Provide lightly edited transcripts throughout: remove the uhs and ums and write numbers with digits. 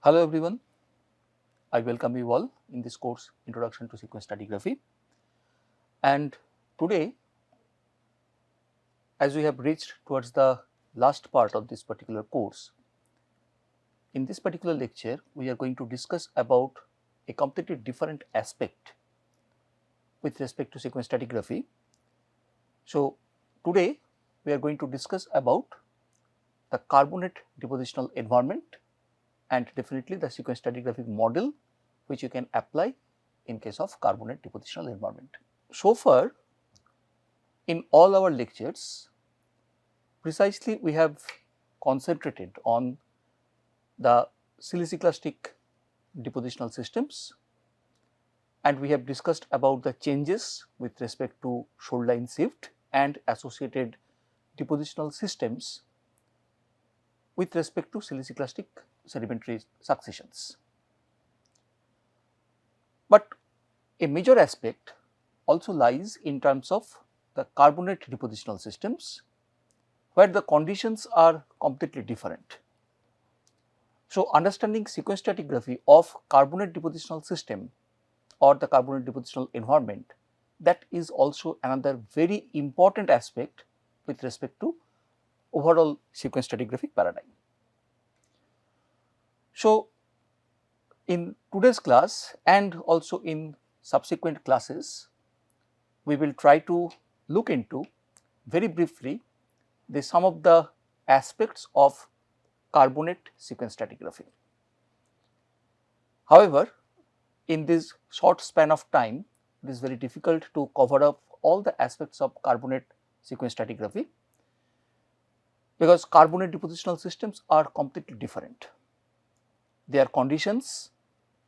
Hello everyone, I welcome you all in this course Introduction to Sequence Stratigraphy, and today as we have reached towards the last part of this particular course, in this particular lecture we are going to discuss about a completely different aspect with respect to sequence stratigraphy. So, today we are going to discuss about the carbonate depositional environment and definitely the sequence stratigraphic model which you can apply in case of carbonate depositional environment. So far in all our lectures, precisely we have concentrated on the siliciclastic depositional systems, and we have discussed about the changes with respect to shoreline shift and associated depositional systems with respect to siliciclastic sedimentary successions. But a major aspect also lies in terms of the carbonate depositional systems, where the conditions are completely different. So, understanding sequence stratigraphy of carbonate depositional system or the carbonate depositional environment, that is also another very important aspect with respect to overall sequence stratigraphic paradigm. So, in today's class and also in subsequent classes, we will try to look into very briefly some of the aspects of carbonate sequence stratigraphy. However, in this short span of time, it is very difficult to cover up all the aspects of carbonate sequence stratigraphy, because carbonate depositional systems are completely different. Their conditions,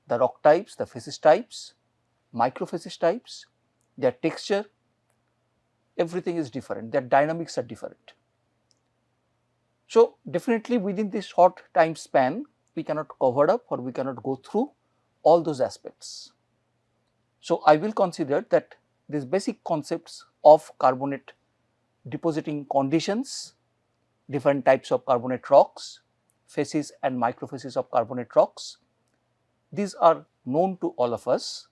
the rock types, the facies types, microfacies types, their texture, everything is different, their dynamics are different. So, definitely within this short time span, we cannot cover up or we cannot go through all those aspects. So, I will consider that these basic concepts of carbonate depositing conditions, different types of carbonate rocks, facies and microfacies of carbonate rocks, these are known to all of us,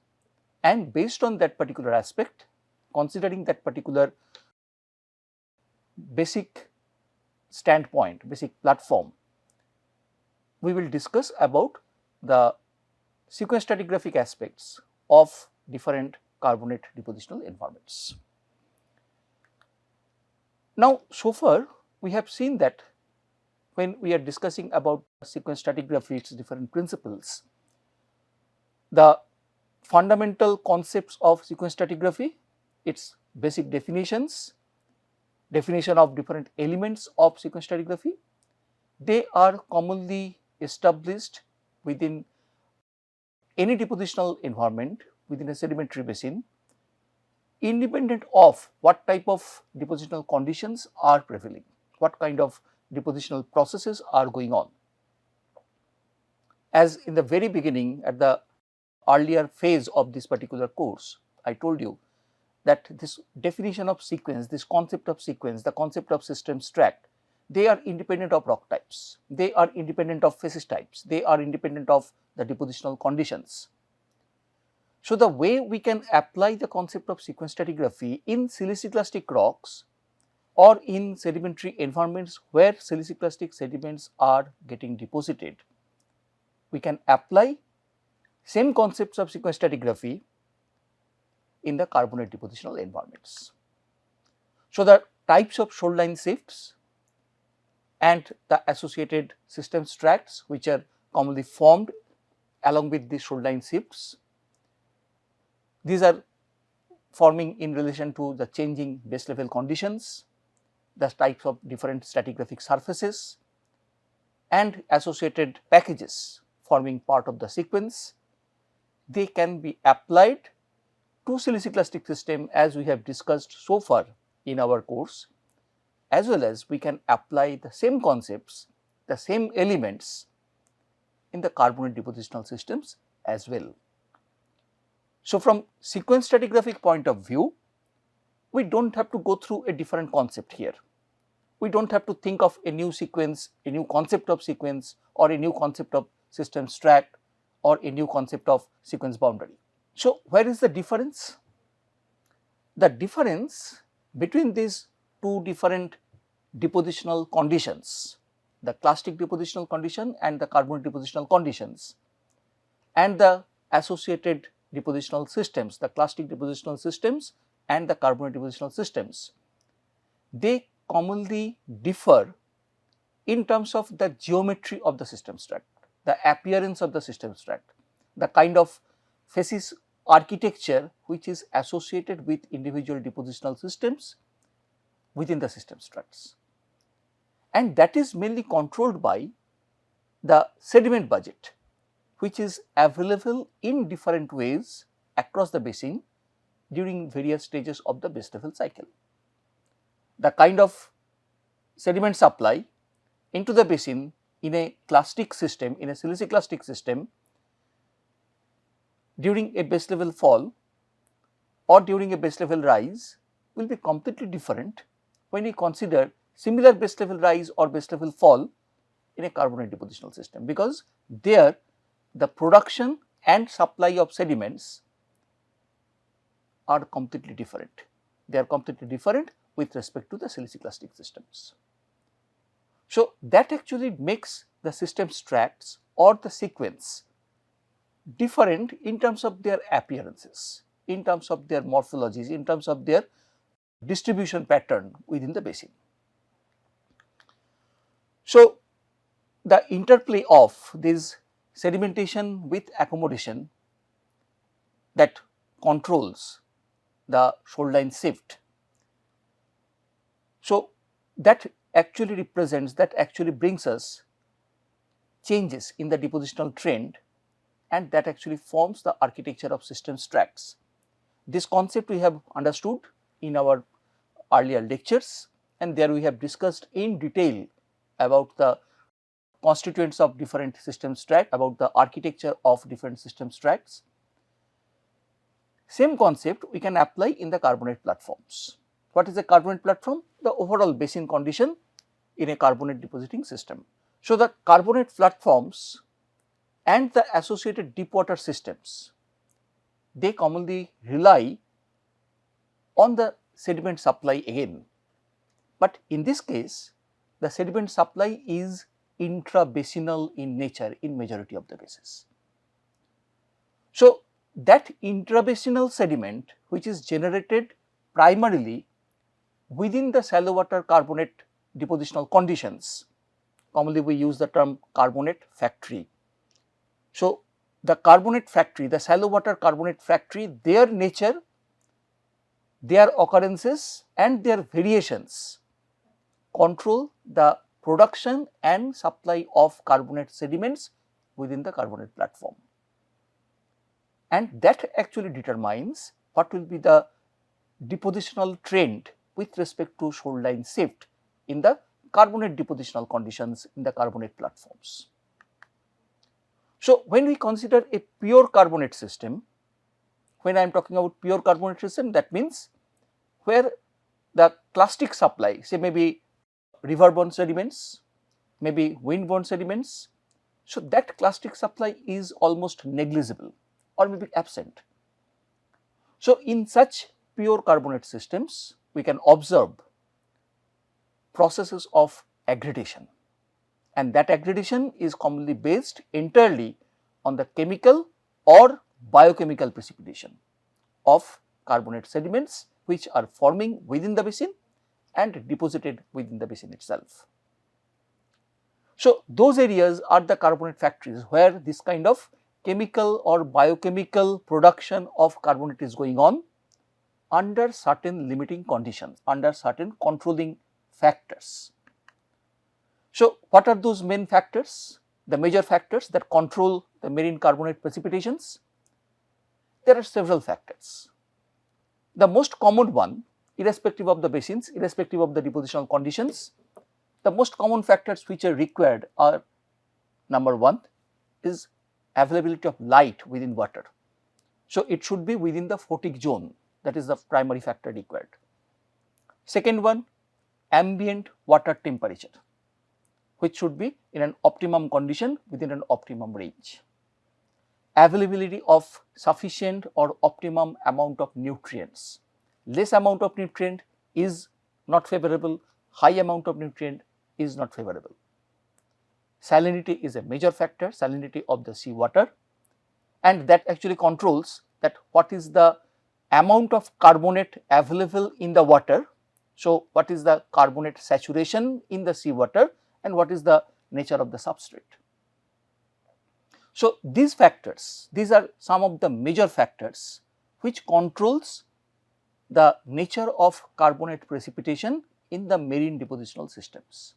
and based on that particular aspect, considering that particular basic standpoint, basic platform, we will discuss about the sequence stratigraphic aspects of different carbonate depositional environments. Now, so far we have seen that when we are discussing about sequence stratigraphy, its different principles, the fundamental concepts of sequence stratigraphy, its basic definitions, definition of different elements of sequence stratigraphy, they are commonly established within any depositional environment within a sedimentary basin, independent of what type of depositional conditions are prevailing, what kind of depositional processes are going on. As in the very beginning, at the earlier phase of this particular course, I told you that this definition of sequence, this concept of sequence, the concept of system strat, they are independent of rock types, they are independent of facies types, they are independent of the depositional conditions. So, the way we can apply the concept of sequence stratigraphy in siliciclastic rocks or in sedimentary environments where siliciclastic sediments are getting deposited, we can apply same concepts of sequence stratigraphy in the carbonate depositional environments. So, the types of shoreline shifts and the associated system strats which are commonly formed along with the shoreline shifts, these are forming in relation to the changing base level conditions, the types of different stratigraphic surfaces and associated packages forming part of the sequence. They can be applied to siliciclastic system as we have discussed so far in our course, as well as we can apply the same concepts, the same elements in the carbonate depositional systems as well. So, from sequence stratigraphic point of view, we do not have to go through a different concept here. We do not have to think of a new sequence, a new concept of sequence or a new concept of systems tract or a new concept of sequence boundary. So, where is the difference? The difference between these two different depositional conditions, the clastic depositional condition and the carbonate depositional conditions, and the associated depositional systems, the clastic depositional systems and the carbonate depositional systems, they commonly differ in terms of the geometry of the system tract, the appearance of the system tract, the kind of facies architecture which is associated with individual depositional systems within the system tracts, and that is mainly controlled by the sediment budget, which is available in different ways across the basin during various stages of the base level cycle. The kind of sediment supply into the basin in a clastic system, in a siliciclastic system during a base level fall or during a base level rise will be completely different when we consider similar base level rise or base level fall in a carbonate depositional system, because there the production and supply of sediments are completely different. They are completely different with respect to the siliciclastic systems. So, that actually makes the systems tracts or the sequence different in terms of their appearances, in terms of their morphologies, in terms of their distribution pattern within the basin. So, the interplay of this sedimentation with accommodation that controls the shoreline shift. So, that actually represents, that actually brings us changes in the depositional trend, and that actually forms the architecture of systems tracts. This concept we have understood in our earlier lectures, and there we have discussed in detail about the constituents of different systems tracts, about the architecture of different systems tracts. Same concept we can apply in the carbonate platforms. What is a carbonate platform? The overall basin condition in a carbonate depositing system. So, the carbonate platforms and the associated deep water systems, they commonly rely on the sediment supply again, but in this case the sediment supply is intrabasinal in nature in majority of the cases. So, that intrabasinal sediment which is generated primarily within the shallow water carbonate depositional conditions, commonly we use the term carbonate factory. So, the carbonate factory, the shallow water carbonate factory, their nature, their occurrences and their variations control the production and supply of carbonate sediments within the carbonate platform, and that actually determines what will be the depositional trend with respect to shoreline shift in the carbonate depositional conditions in the carbonate platforms. So, when we consider a pure carbonate system, when I am talking about pure carbonate system, that means where the clastic supply, say maybe river-borne sediments, maybe wind-borne sediments, so that clastic supply is almost negligible or maybe absent. So, in such pure carbonate systems, we can observe processes of aggradation, and that aggradation is commonly based entirely on the chemical or biochemical precipitation of carbonate sediments which are forming within the basin and deposited within the basin itself. So, those areas are the carbonate factories where this kind of chemical or biochemical production of carbonate is going on under certain limiting conditions, under certain controlling factors. So, what are those main factors? The major factors that control the marine carbonate precipitations? There are several factors. The most common one, irrespective of the basins, irrespective of the depositional conditions, the most common factors which are required are: number one is availability of light within water. So, it should be within the photic zone, that is the primary factor required. Second one, ambient water temperature. which should be in an optimum condition within an optimum range. Availability of sufficient or optimum amount of nutrients. Less amount of nutrient is not favorable, high amount of nutrient is not favorable. Salinity is a major factor, salinity of the seawater, and that actually controls that what is the amount of carbonate available in the water. So, what is the carbonate saturation in the seawater and what is the nature of the substrate. So, these factors, these are some of the major factors which controls the nature of carbonate precipitation in the marine depositional systems.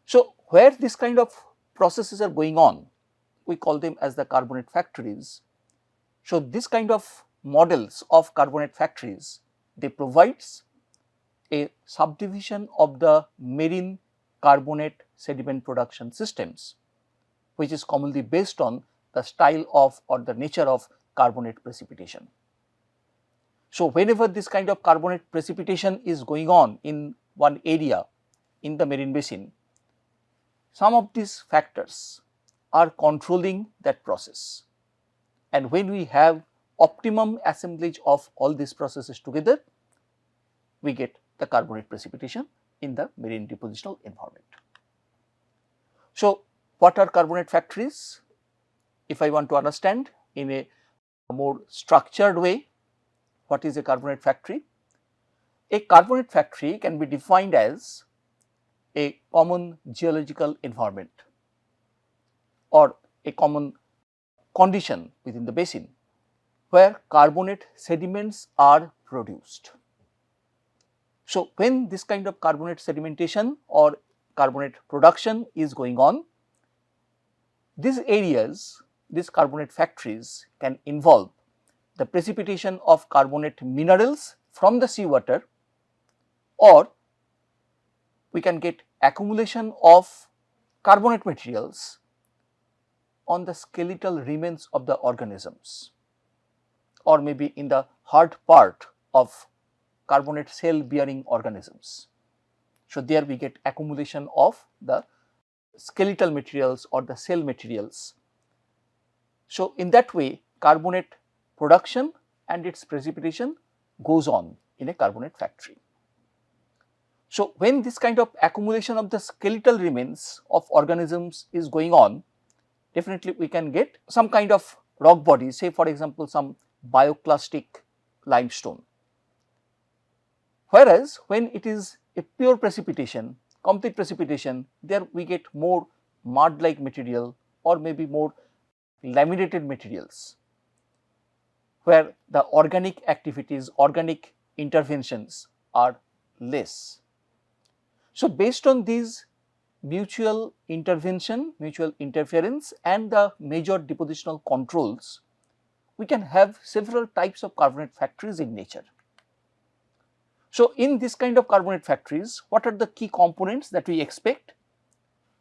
So, where this kind of processes are going on, we call them as the carbonate factories. So, this kind of models of carbonate factories, they provides a subdivision of the marine carbonate sediment production systems, which is commonly based on the style of or the nature of carbonate precipitation. So, whenever this kind of carbonate precipitation is going on in one area in the marine basin, some of these factors are controlling that process, and when we have optimum assemblage of all these processes together, we get the carbonate precipitation in the marine depositional environment. So, what are carbonate factories? If I want to understand in a more structured way, what is a carbonate factory? A carbonate factory can be defined as a common geological environment or a common condition within the basin where carbonate sediments are produced. So, when this kind of carbonate sedimentation or carbonate production is going on, these areas, these carbonate factories can involve the precipitation of carbonate minerals from the seawater, or we can get accumulation of carbonate materials on the skeletal remains of the organisms, or maybe in the hard part of carbonate cell bearing organisms. So, there we get accumulation of the skeletal materials or the cell materials. So, in that way carbonate production and its precipitation goes on in a carbonate factory. So, when this kind of accumulation of the skeletal remains of organisms is going on, definitely we can get some kind of rock body, say for example some bioclastic limestone. Whereas, when it is a pure precipitation, complete precipitation, there we get more mud like material or maybe more laminated materials, where the organic activities, organic interventions are less. So, based on these mutual intervention, mutual interference and the major depositional controls, we can have several types of carbonate factories in nature. So, in this kind of carbonate factories, what are the key components that we expect?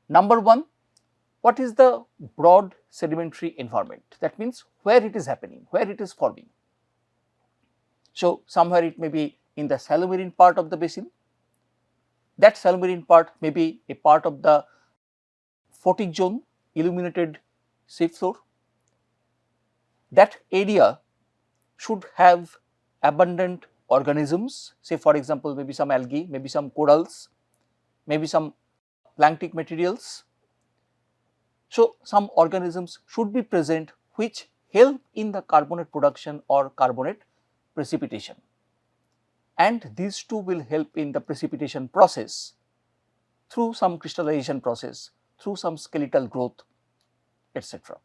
Number one, what is the broad sedimentary environment? That means where it is happening, where it is forming. So, somewhere it may be in the shallow marine part of the basin. That shallow marine part may be a part of the photic zone, illuminated sea floor. That area should have abundant organisms, say for example maybe some algae, maybe some corals, maybe some planktic materials. So, some organisms should be present which help in the carbonate production or carbonate precipitation, and these two will help in the precipitation process through some crystallization process, through some skeletal growth, etc.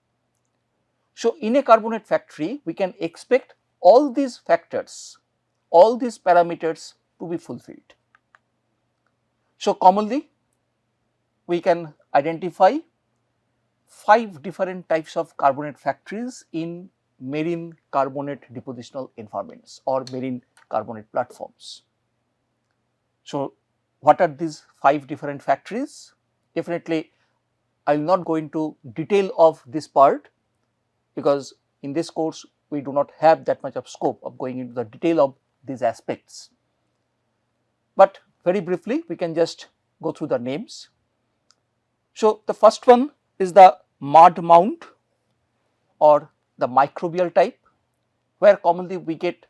So, in a carbonate factory we can expect all these factors, all these parameters to be fulfilled. So, commonly we can identify 5 different types of carbonate factories in marine carbonate depositional environments or marine carbonate platforms. So, what are these 5 different factories? Definitely I will not go into detail of this part, because in this course we do not have that much of scope of going into the detail of these aspects. But very briefly we can just go through the names. So, the first one is the mud mount or the microbial type, where commonly we get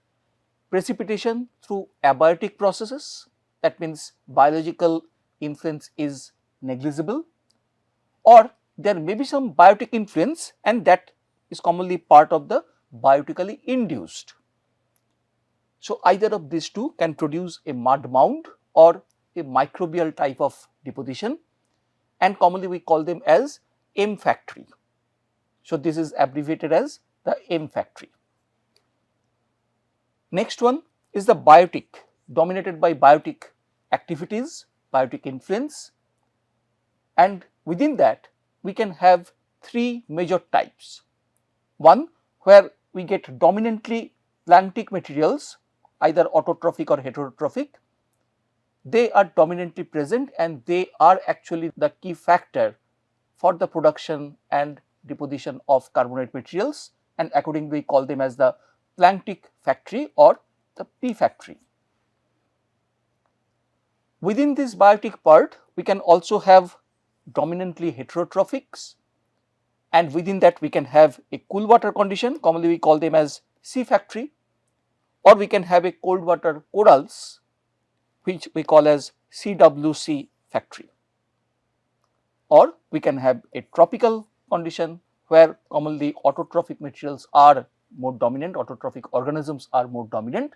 precipitation through abiotic processes, that means biological influence is negligible, or there may be some biotic influence and that is commonly part of the biotically induced. So, either of these two can produce a mud mound or a microbial type of deposition, and commonly we call them as M factory. So, this is abbreviated as the M factory. Next one is the biotic, dominated by biotic activities, biotic influence, and within that we can have three major types. One where we get dominantly planktic materials, either autotrophic or heterotrophic. They are dominantly present and they are actually the key factor for the production and deposition of carbonate materials, and accordingly we call them as the planktic factory or the P factory. Within this biotic part, we can also have dominantly heterotrophics, and within that we can have a cool water condition, commonly we call them as C factory, or we can have a cold water corals, which we call as CWC factory, or we can have a tropical condition where commonly autotrophic materials are more dominant, autotrophic organisms are more dominant,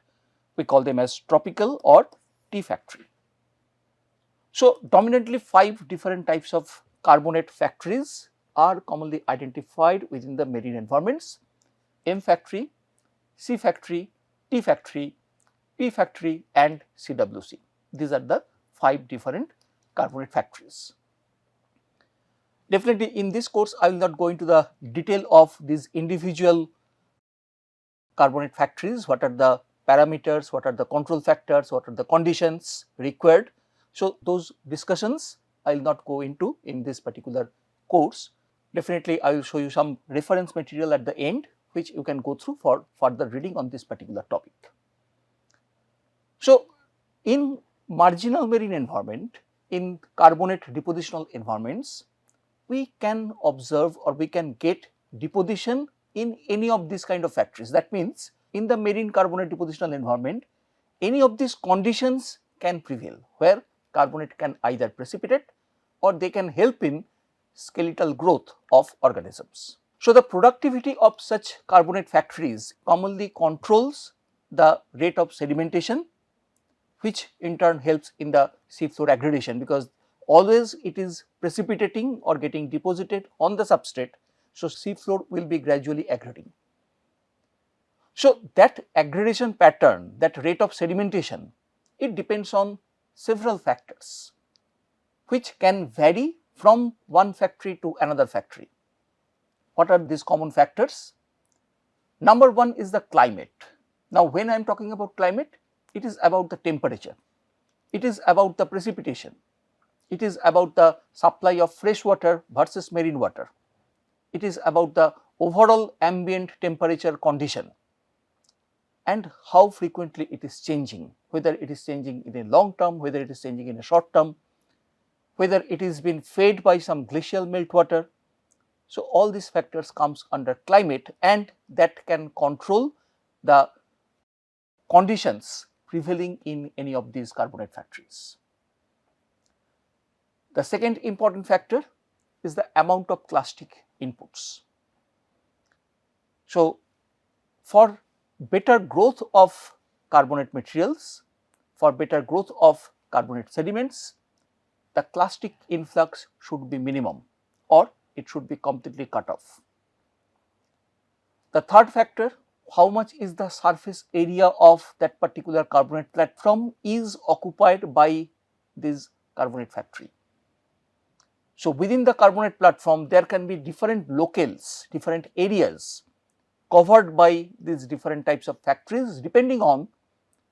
we call them as tropical or T factory. So, dominantly 5 different types of carbonate factories are commonly identified within the marine environments: M factory, C factory, T factory, P factory and CWC. These are the 5 different carbonate factories. Definitely in this course I will not go into the detail of these individual carbonate factories, what are the parameters, what are the control factors, what are the conditions required. So, those discussions I will not go into in this particular course. Definitely I will show you some reference material at the end which you can go through for further reading on this particular topic. So, in marginal marine environment, in carbonate depositional environments, we can observe or we can get deposition in any of these kind of factories. That means, in the marine carbonate depositional environment, any of these conditions can prevail, where carbonate can either precipitate or they can help in skeletal growth of organisms. So, the productivity of such carbonate factories commonly controls the rate of sedimentation, which in turn helps in the seafloor aggradation, because always it is precipitating or getting deposited on the substrate. So, seafloor will be gradually aggrading. So, that aggradation pattern, that rate of sedimentation, it depends on several factors which can vary from one factory to another factory. What are these common factors? Number one is the climate. Now, when I am talking about climate, it is about the temperature, it is about the precipitation, it is about the supply of fresh water versus marine water, it is about the overall ambient temperature condition and how frequently it is changing, whether it is changing in a long term, whether it is changing in a short term, whether it is been fed by some glacial meltwater. So, all these factors comes under climate and that can control the conditions prevailing in any of these carbonate factories. The second important factor is the amount of clastic inputs. So, for better growth of carbonate materials, for better growth of carbonate sediments, the clastic influx should be minimum or it should be completely cut off. The third factor, how much is the surface area of that particular carbonate platform is occupied by this carbonate factory. So, within the carbonate platform there can be different locales, different areas covered by these different types of factories depending on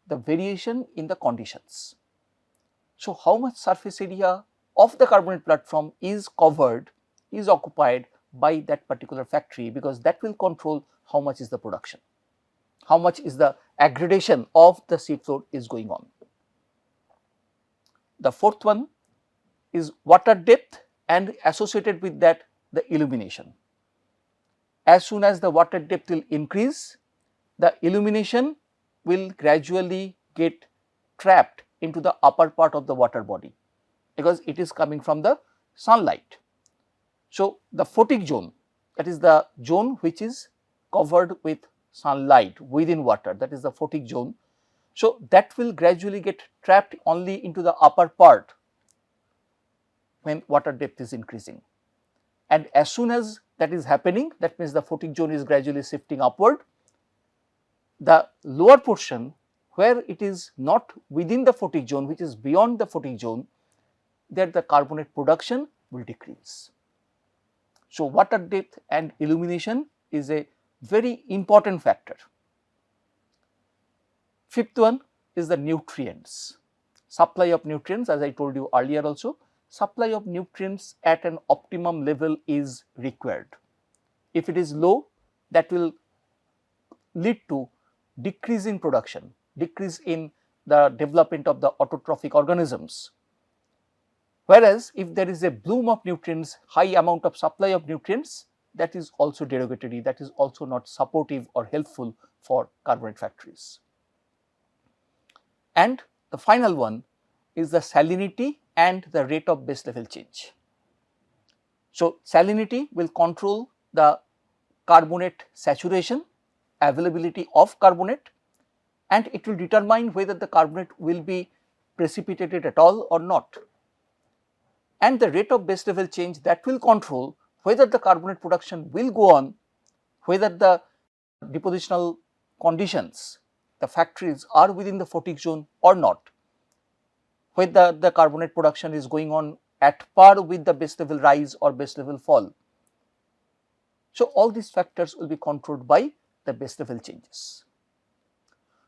the variation in the conditions. So, how much surface area of the carbonate platform is covered, is occupied by that particular factory, because that will control how much is the production, how much is the aggradation of the seafloor is going on. The fourth one is water depth and associated with that the illumination. As soon as the water depth will increase, the illumination will gradually get trapped into the upper part of the water body because it is coming from the sunlight. So, the photic zone, that is the zone which is covered with sunlight within water, that is the photic zone. So, that will gradually get trapped only into the upper part when water depth is increasing. And as soon as that is happening, that means the photic zone is gradually shifting upward. The lower portion where it is not within the photic zone, which is beyond the photic zone, there the carbonate production will decrease. So, water depth and illumination is a very important factor. Fifth one is the nutrients. Supply of nutrients, as I told you earlier also, supply of nutrients at an optimum level is required. If it is low, that will lead to decrease in production, decrease in the development of the autotrophic organisms. Whereas, if there is a bloom of nutrients, high amount of supply of nutrients, that is also derogatory, that is also not supportive or helpful for carbonate factories. And the final one is the salinity and the rate of base level change. So, salinity will control the carbonate saturation, availability of carbonate, and it will determine whether the carbonate will be precipitated at all or not. And the rate of base level change, that will control whether the carbonate production will go on, whether the depositional conditions, the factories are within the photic zone or not, whether the carbonate production is going on at par with the base level rise or base level fall. So, all these factors will be controlled by the base level changes.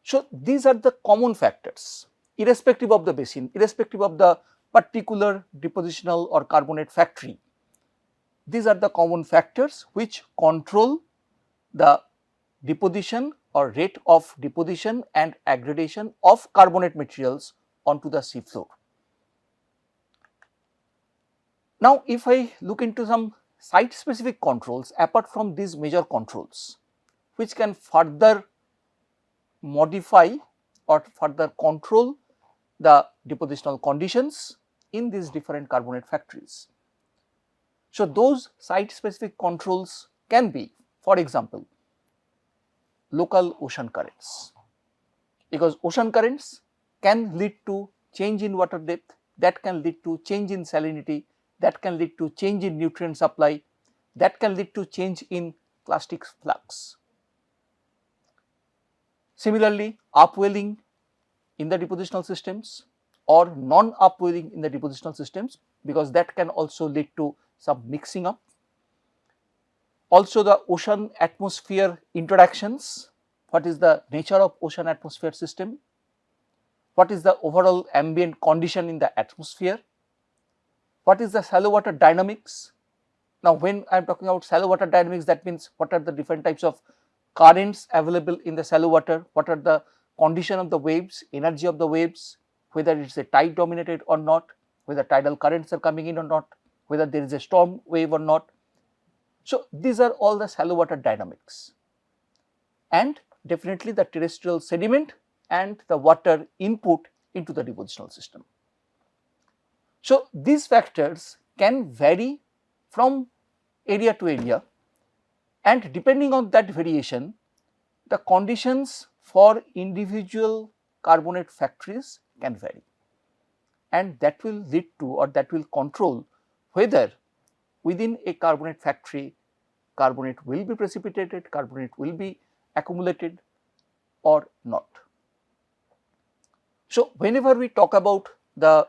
So, these are the common factors irrespective of the basin, irrespective of the particular depositional or carbonate factory. These are the common factors which control the deposition or rate of deposition and aggradation of carbonate materials onto the sea floor. Now, if I look into some site specific controls apart from these major controls, which can further modify or further control the depositional conditions in these different carbonate factories. So, those site specific controls can be, for example, local ocean currents, because ocean currents can lead to change in water depth, that can lead to change in salinity, that can lead to change in nutrient supply, that can lead to change in clastic flux. Similarly, upwelling in the depositional systems or non-upwelling in the depositional systems, because that can also lead to some mixing up. Also, the ocean atmosphere interactions, what is the nature of ocean atmosphere system, what is the overall ambient condition in the atmosphere, what is the shallow water dynamics. Now, when I am talking about shallow water dynamics, that means what are the different types of currents available in the shallow water, what are the condition of the waves, energy of the waves, whether it is a tide dominated or not, whether tidal currents are coming in or not, whether there is a storm wave or not. So, these are all the shallow water dynamics, and definitely the terrestrial sediment and the water input into the depositional system. So, these factors can vary from area to area, and depending on that variation, the conditions for individual carbonate factories can vary, and that will lead to or that will control whether within a carbonate factory carbonate will be precipitated, carbonate will be accumulated or not. So, whenever we talk about the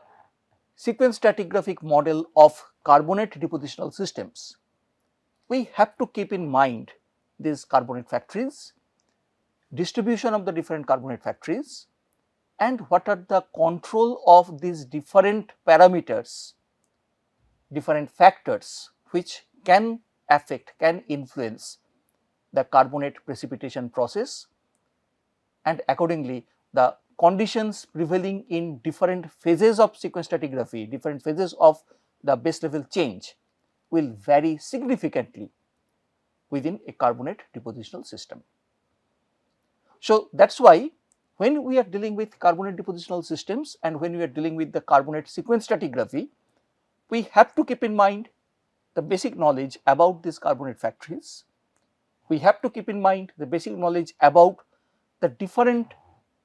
sequence stratigraphic model of carbonate depositional systems, we have to keep in mind these carbonate factories, distribution of the different carbonate factories, and what are the control of these different parameters, different factors which can affect, can influence the carbonate precipitation process, and accordingly the conditions prevailing in different phases of sequence stratigraphy, different phases of the base level change will vary significantly within a carbonate depositional system. So, that is why when we are dealing with carbonate depositional systems and when we are dealing with the carbonate sequence stratigraphy, we have to keep in mind the basic knowledge about these carbonate factories. We have to keep in mind the basic knowledge about the different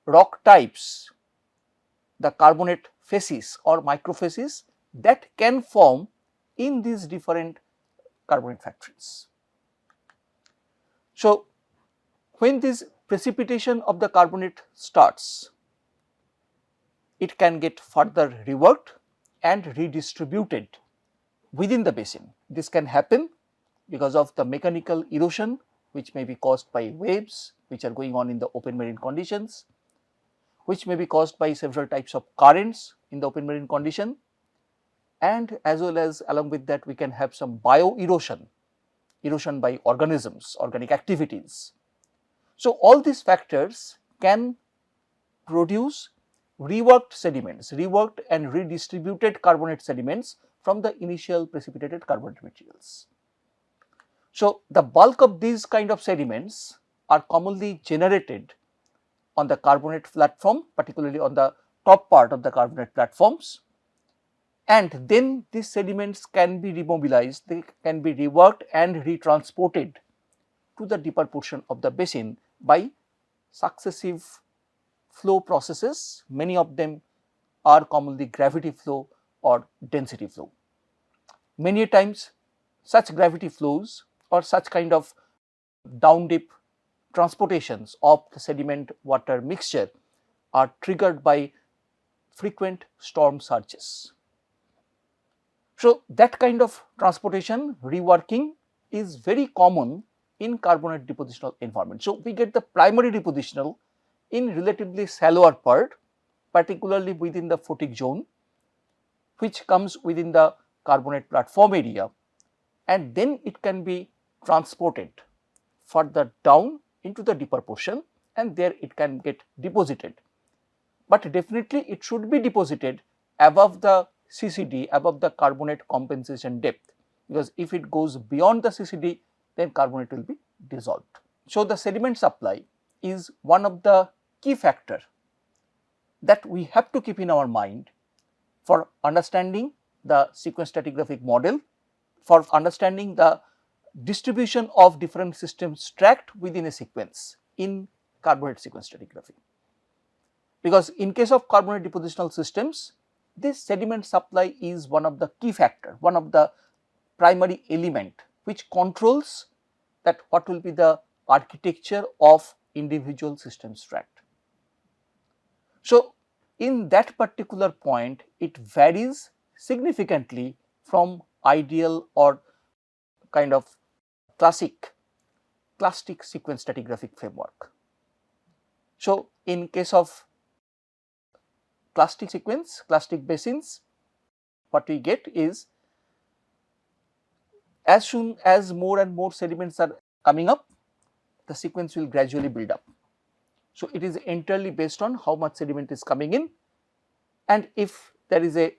rock types, the carbonate facies or microfacies that can form in these different carbonate factories. So, when this precipitation of the carbonate starts, it can get further reworked and redistributed within the basin. This can happen because of the mechanical erosion which may be caused by waves which are going on in the open marine conditions, which may be caused by several types of currents in the open marine condition, and as well as along with that we can have some bio-erosion, erosion by organisms, organic activities. So, all these factors can produce reworked sediments, reworked and redistributed carbonate sediments from the initial precipitated carbonate materials. So, the bulk of these kind of sediments are commonly generated on the carbonate platform, particularly on the top part of the carbonate platforms, and then these sediments can be remobilized, they can be reworked and retransported to the deeper portion of the basin by successive flow processes. Many of them are commonly gravity flow or density flow. Many times such gravity flows or such kind of down dip transportations of the sediment water mixture are triggered by frequent storm surges. So, that kind of transportation reworking is very common in carbonate depositional environment. So, we get the primary depositional in relatively shallower part, particularly within the photic zone, which comes within the carbonate platform area, and then it can be transported further down into the deeper portion and there it can get deposited. But definitely it should be deposited above the CCD, above the carbonate compensation depth, because if it goes beyond the CCD, then carbonate will be dissolved. So, the sediment supply is one of the key factor that we have to keep in our mind for understanding the sequence stratigraphic model, for understanding the distribution of different systems tracked within a sequence in carbonate sequence stratigraphy. Because in case of carbonate depositional systems, this sediment supply is one of the key factor, one of the primary element which controls that what will be the architecture of individual systems tract. So, in that particular point, it varies significantly from ideal or kind of clastic sequence stratigraphic framework. So, in case of clastic sequence, clastic basins, what we get is as soon as more and more sediments are coming up, the sequence will gradually build up. So, it is entirely based on how much sediment is coming in, and if there is a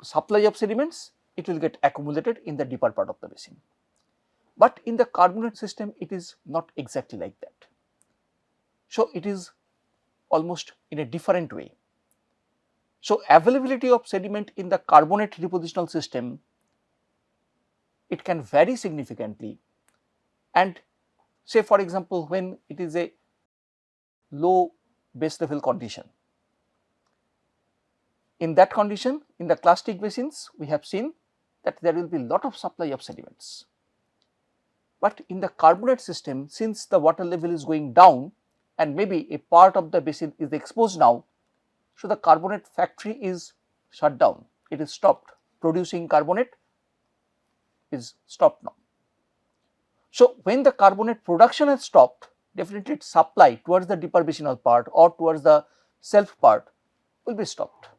supply of sediments, it will get accumulated in the deeper part of the basin. But in the carbonate system, it is not exactly like that. So, it is almost in a different way. So, availability of sediment in the carbonate depositional system, it can vary significantly, and say for example, when it is a low base level condition, in that condition in the clastic basins we have seen that there will be lot of supply of sediments. But in the carbonate system, since the water level is going down and maybe a part of the basin is exposed now, so the carbonate factory is shut down, it is stopped, producing carbonate is stopped now. So, when the carbonate production has stopped, definitely its supply towards the deeper basinal part or towards the self part will be stopped.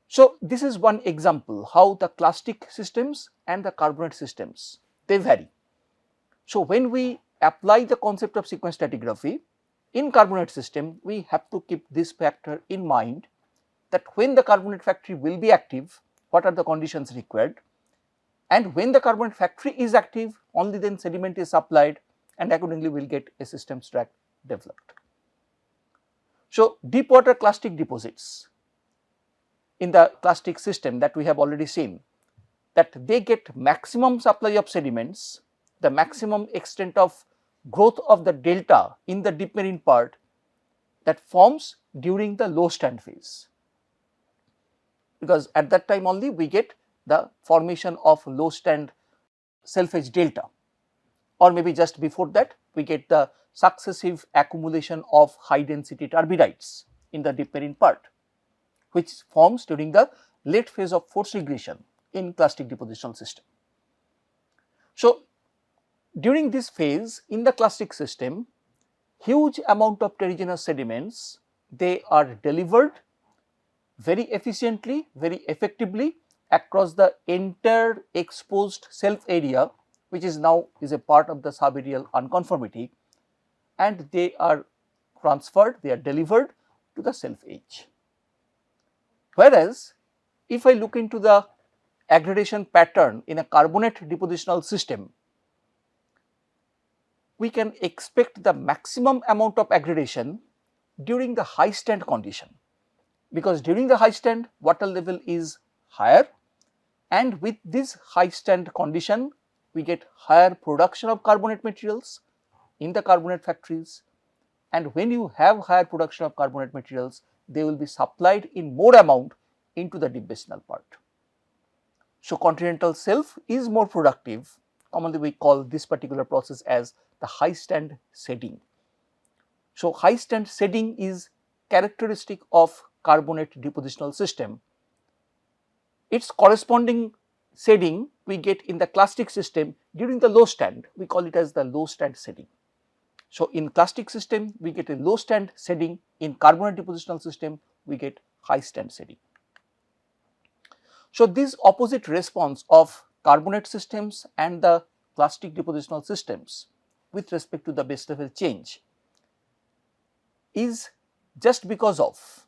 So, this is one example how the clastic systems and the carbonate systems, they vary. So, when we apply the concept of sequence stratigraphy in carbonate system, we have to keep this factor in mind, that when the carbonate factory will be active, what are the conditions required, and when the carbonate factory is active, only then sediment is supplied, and accordingly we will get a system stack developed. So, deep water clastic deposits in the clastic system that we have already seen, that they get maximum supply of sediments, the maximum extent of growth of the delta in the deep marine part that forms during the low stand phase, because at that time only we get the formation of low stand self edge delta, or maybe just before that we get the successive accumulation of high density turbidites in the deep marine part, which forms during the late phase of force regression in clastic depositional system. So, during this phase in the clastic system, huge amount of terrigenous sediments, they are delivered very efficiently, very effectively across the entire exposed self area, which is now a part of the subaerial unconformity, and they are transferred, they are delivered to the self edge. Whereas, if I look into the aggradation pattern in a carbonate depositional system, we can expect the maximum amount of aggradation during the high stand condition, because during the high stand water level is higher, and with this high stand condition we get higher production of carbonate materials in the carbonate factories, and when you have higher production of carbonate materials, they will be supplied in more amount into the deep basinal part. So, continental shelf is more productive. Commonly we call this particular process as the high stand shedding. So, high stand shedding is characteristic of carbonate depositional system. Its corresponding shedding we get in the clastic system during the low stand, we call it as the low stand shedding. So, in clastic system we get a low stand shedding, in carbonate depositional system we get high stand shedding. So, this opposite response of carbonate systems and the clastic depositional systems with respect to the base level change is just because of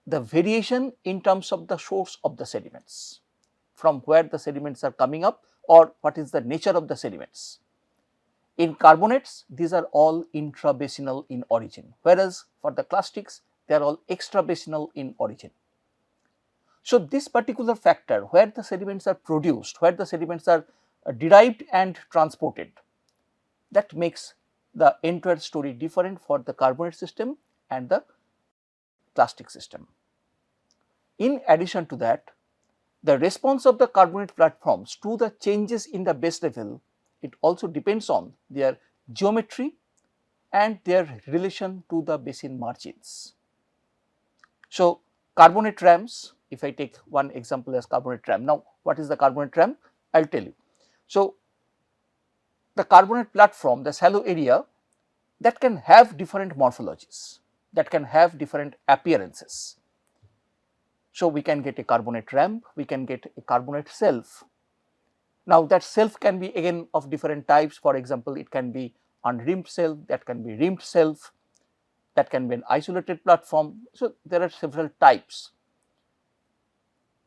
the variation in terms of the source of the sediments, from where the sediments are coming up or what is the nature of the sediments. In carbonates, these are all intrabasinal in origin, whereas for the clastics they are all extrabasinal in origin. So, this particular factor where the sediments are produced, where the sediments are derived and transported, that makes the entire story different for the carbonate system and the clastic system. In addition to that, the response of the carbonate platforms to the changes in the base level, it also depends on their geometry and their relation to the basin margins. So, carbonate rams, if I take one example as carbonate ram. Now, what is the carbonate ram? I will tell you. So, the carbonate platform, the shallow area, that can have different morphologies, that can have different appearances. So, we can get a carbonate ramp, we can get a carbonate shelf. Now, that shelf can be again of different types. For example, it can be unrimmed shelf, that can be rimmed shelf, that can be an isolated platform. So, there are several types.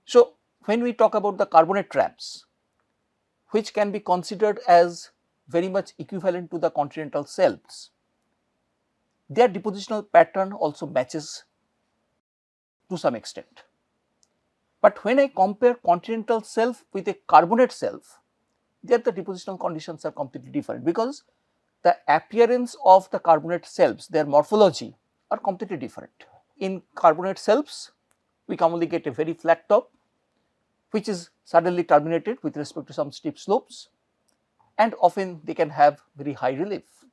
So, when we talk about the carbonate ramps, which can be considered as very much equivalent to the continental shelves, their depositional pattern also matches to some extent. But when I compare continental shelf with a carbonate shelf, there the depositional conditions are completely different, because the appearance of the carbonate shelves, their morphology are completely different. In carbonate shelves, we commonly get a very flat top, which is suddenly terminated with respect to some steep slopes, and often they can have very high relief.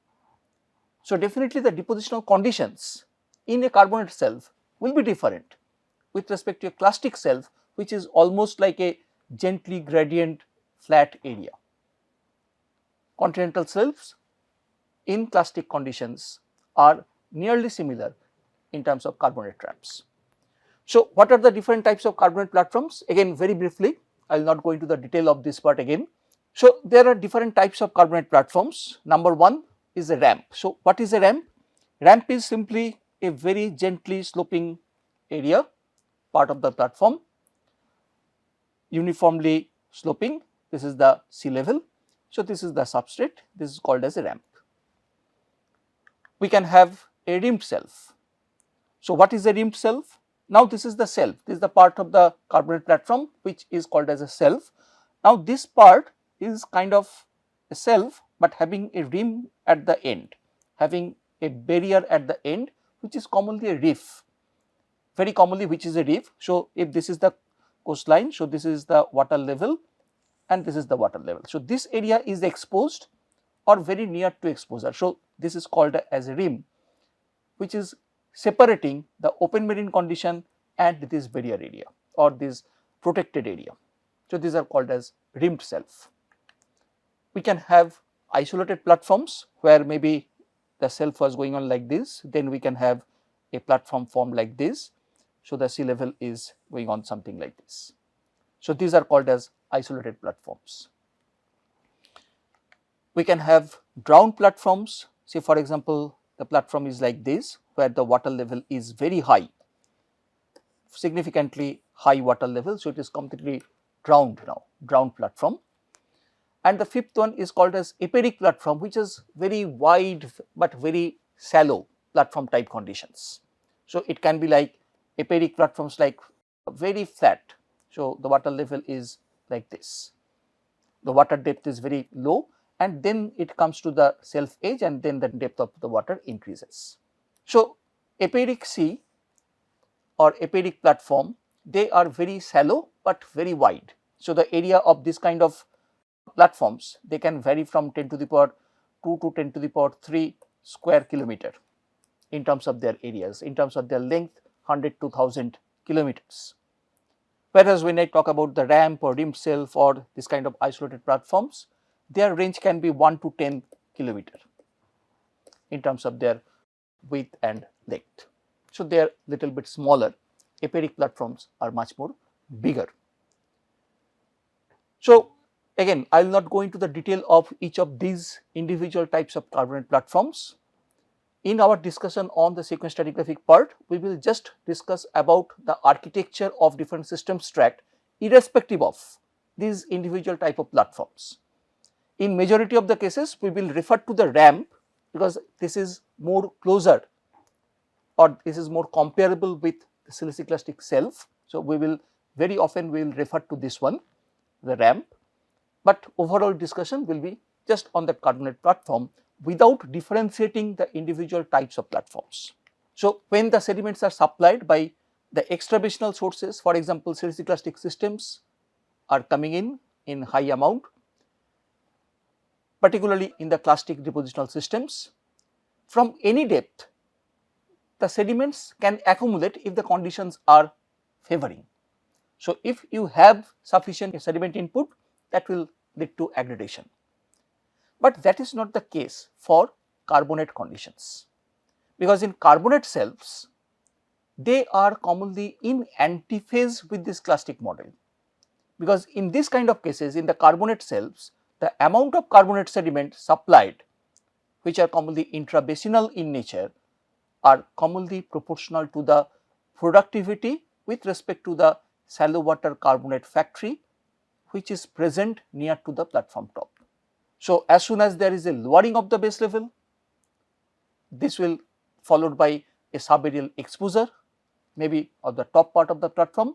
So, definitely the depositional conditions in a carbonate shelf will be different with respect to a clastic shelf, which is almost like a gently gradient flat area. Continental shelves in clastic conditions are nearly similar in terms of carbonate ramps. So, what are the different types of carbonate platforms? Again, very briefly, I will not go into the detail of this part again. So, there are different types of carbonate platforms. Number one is a ramp. So, what is a ramp? Ramp is simply a very gently sloping area, part of the platform, uniformly sloping, this is the sea level. So, this is the substrate, this is called as a ramp. We can have a rimmed shelf. So, what is a rimmed shelf? Now, this is the shelf, this is the part of the carbonate platform which is called as a shelf. Now, this part is kind of a shelf, but having a rim at the end, having a barrier at the end, which is commonly a reef, very commonly which is a reef. So, if this is the coastline, so this is the water level and this is the water level. So, this area is exposed or very near to exposure. So, this is called as a rim, which is separating the open marine condition and this barrier area or this protected area. So, these are called as rimmed shelf. We can have isolated platforms where maybe the shelf was going on like this, then we can have a platform formed like this. So, the sea level is going on something like this. So, these are called as isolated platforms. We can have drowned platforms. Say for example, the platform is like this where the water level is very high, significantly high water level. So, it is completely drowned now, drowned platform. And the fifth one is called as aperic platform, which is very wide but very shallow platform type conditions. So, it can be like aperic platforms like very flat. So, the water level is like this, the water depth is very low and then it comes to the shelf edge and then the depth of the water increases. So, aperic sea or aperic platform, they are very shallow but very wide. So, the area of this kind of platforms, they can vary from 10 to the power 2 to 10 to the power 3 square kilometer in terms of their areas, in terms of their length 100 to 1000 kilometers. Whereas, when I talk about the ramp or rimmed shelf or this kind of isolated platforms, their range can be 1 to 10 kilometer in terms of their width and length. So, they are little bit smaller, aperic platforms are much more bigger. So, again I will not go into the detail of each of these individual types of carbonate platforms. In our discussion on the sequence stratigraphic part, we will just discuss about the architecture of different systems tract irrespective of these individual type of platforms. In majority of the cases, we will refer to the ramp because this is more closer or this is more comparable with the siliciclastic shelf. So, we will very often we will refer to this one, the ramp, but overall discussion will be just on the carbonate platform without differentiating the individual types of platforms. So, when the sediments are supplied by the extrabasinal sources, for example, siliciclastic systems are coming in high amount, particularly in the clastic depositional systems, from any depth the sediments can accumulate if the conditions are favoring. So, if you have sufficient sediment input, that will lead to aggradation. But that is not the case for carbonate conditions, because in carbonate shelves they are commonly in antiphase with this clastic model, because in this kind of cases in the carbonate shelves the amount of carbonate sediment supplied, which are commonly intrabasinal in nature, are commonly proportional to the productivity with respect to the shallow water carbonate factory which is present near to the platform top. So, as soon as there is a lowering of the base level, this will followed by a subaerial exposure maybe of the top part of the platform,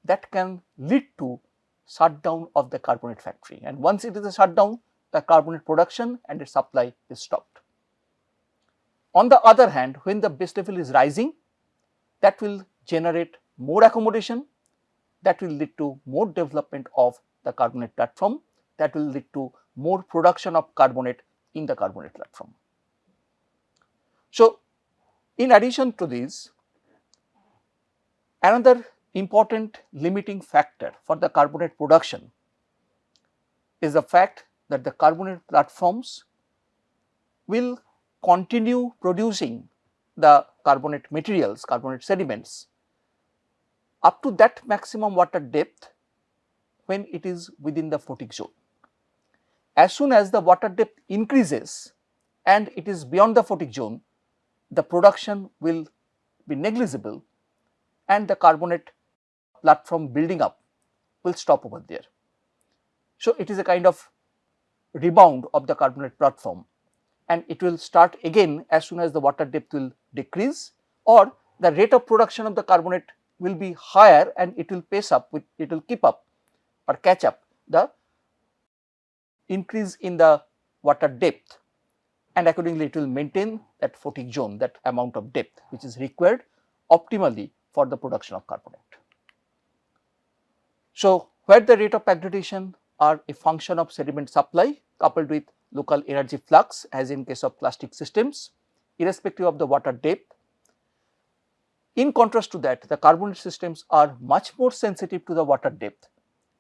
that can lead to shutdown of the carbonate factory, and once it is a shutdown, the carbonate production and its supply is stopped. On the other hand, when the base level is rising, that will generate more accommodation, that will lead to more development of the carbonate platform, that will lead to more production of carbonate in the carbonate platform. So, in addition to this, another important limiting factor for the carbonate production is the fact that the carbonate platforms will continue producing the carbonate materials, carbonate sediments up to that maximum water depth when it is within the photic zone. As soon as the water depth increases and it is beyond the photic zone, the production will be negligible and the carbonate platform building up will stop over there. So, it is a kind of rebound of the carbonate platform, and it will start again as soon as the water depth will decrease, or the rate of production of the carbonate will be higher and it will pace up with, it will keep up or catch up the increase in the water depth, and accordingly it will maintain that photic zone, that amount of depth which is required optimally for the production of carbonate. So, where the rate of aggregation are a function of sediment supply coupled with local energy flux, as in case of plastic systems, irrespective of the water depth. In contrast to that, the carbonate systems are much more sensitive to the water depth,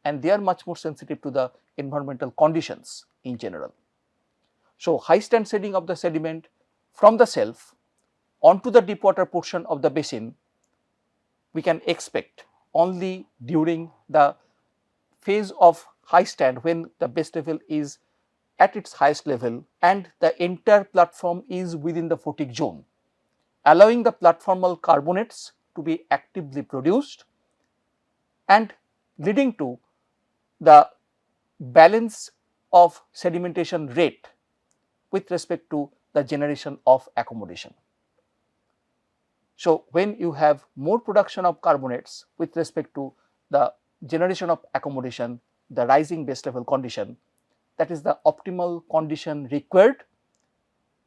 and they are much more sensitive to the environmental conditions in general. So, high stand shedding of the sediment from the shelf onto the deep water portion of the basin we can expect only during the phase of high stand, when the base level is at its highest level and the entire platform is within the photic zone, allowing the platformal carbonates to be actively produced and leading to the balance of sedimentation rate with respect to the generation of accommodation. So, when you have more production of carbonates with respect to the generation of accommodation, the rising base level condition, that is the optimal condition required,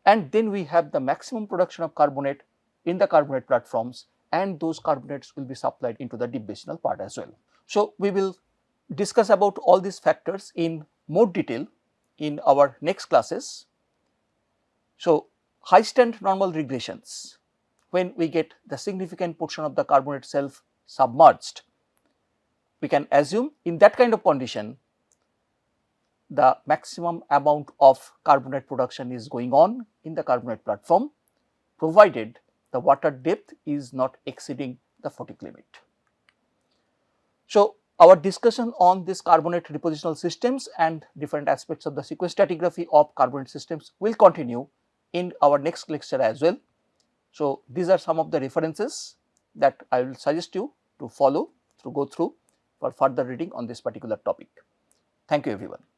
and then we have the maximum production of carbonate in the carbonate platforms, and those carbonates will be supplied into the deep basinal part as well. So, we will discuss about all these factors in more detail in our next classes. So, high stand normal regressions, when we get the significant portion of the carbonate shelf submerged, we can assume in that kind of condition the maximum amount of carbonate production is going on in the carbonate platform, provided the water depth is not exceeding the photic limit. So, our discussion on this carbonate depositional systems and different aspects of the sequence stratigraphy of carbonate systems will continue in our next lecture as well. So, these are some of the references that I will suggest you to follow, to go through for further reading on this particular topic. Thank you everyone.